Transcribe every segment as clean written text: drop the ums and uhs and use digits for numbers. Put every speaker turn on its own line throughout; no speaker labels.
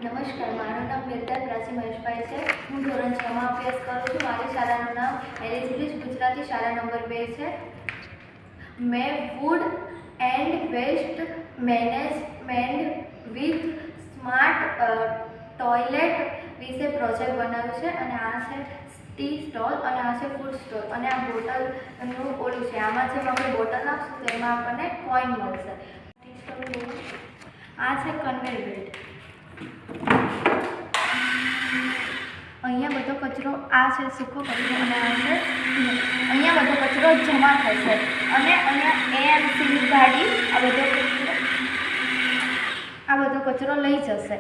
નમસ્કાર, મારું નામ બેલદાર પ્રાચી મહેશભાઈ છે. હું ધોરણ 6 માં અભ્યાસ કરું છું. મારી શાળાનું નામ એલિઝબ્રિજ ગુજરાતી શાળા નંબર 2 છે. મેં food and waste management with smart toilet વિશે પ્રોજેક્ટ બનાવ્યું છે. અને આ છે ટી સ્ટોલ અને આ છે ફૂડ સ્ટોલ. અને આ બોટલનું ઓલું છે. આમાં જેમ આપણે બોટલ નાખશું તો એમાં આપણને કોઈન મળશે. આ છે કન્વેયર બેલ્ટ. અહીંયા બધો કચરો આ છે સૂકો કચરો અને આ છે અહીંયા બધો કચરો જમા થશે અને અહીંયા એએમસીની ગાડી આ બધો કચરો લઈ જશે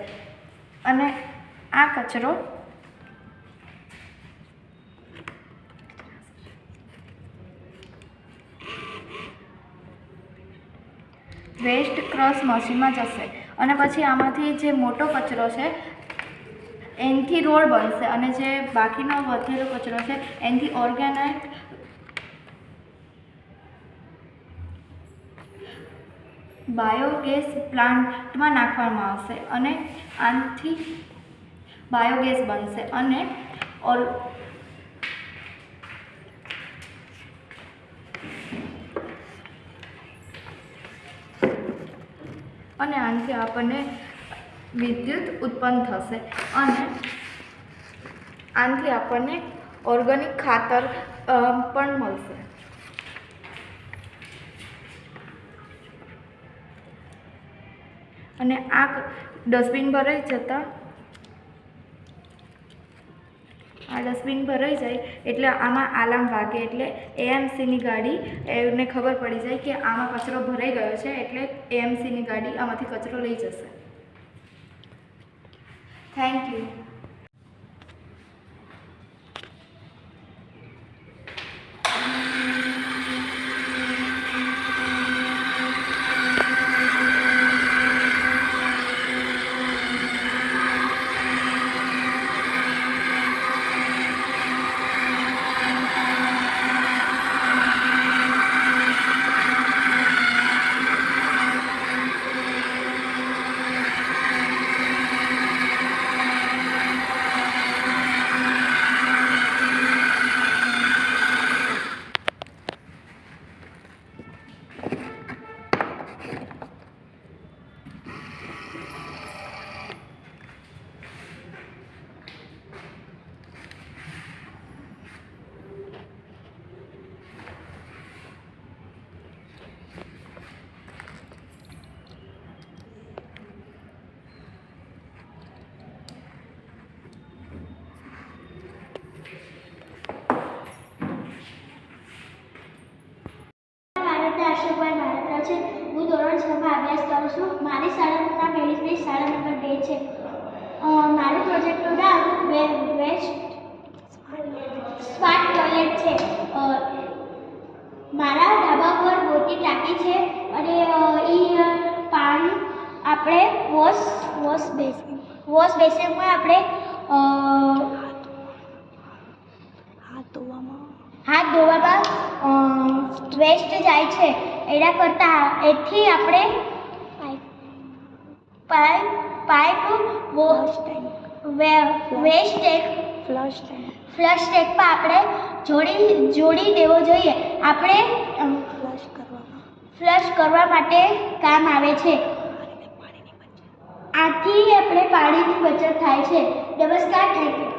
અને આ કચરો વેસ્ટ ક્રોસ મશીનમાં જશે અને પછી આમાંથી જે મોટો કચરો છે એનાથી રોડ બનશે અને જે બાકીનો વધેલો કચરો છે એનાથી ઓર્ગેનિક બાયોગેસ પ્લાન્ટમાં નાખવામાં આવશે અને આનાથી બાયોગેસ બનશે અને આનાથી આપણને વિદ્યુત ઉત્પન્ન થશે અને આનાથી આપણને ઓર્ગેનિક ખાતર પણ મળશે. અને આ ડસ્ટબિન ભરાઈ જાય એટલે આમાં આલાર્મ વાગે એટલે એએમસીની ગાડી એને ખબર પડી જાય કે આમાં કચરો ભરાઈ ગયો છે એટલે એએમસીની ગાડી આમાંથી કચરો લઈ જશે. Thank you.
હું ધોરણ 6 માં અભ્યાસ કરું છું. મારી શાળાનું નામ એલિઝબ્રિજ શાળા નંબર 2 છે. મારું પ્રોજેક્ટનું નામ વેસ્ટ સ્માર્ટ ટોયલેટ છે. મારા ધાબા પર મોટી ટાંકી છે અને એ પાણી આપણે વોશ બેસિનમાં આપણે હાથ ધોવામાં વેસ્ટ જાય છે. એના કરતાં એથી આપણે પાઇપ ફ્લશ ટેન્કમાં આપણે જોડી દેવો જોઈએ. આપણે ફ્લશ કરવા માટે કામ આવે છે. આથી આપણે પાણીની બચત થાય છે. નમસ્કાર, થેન્ક યુ.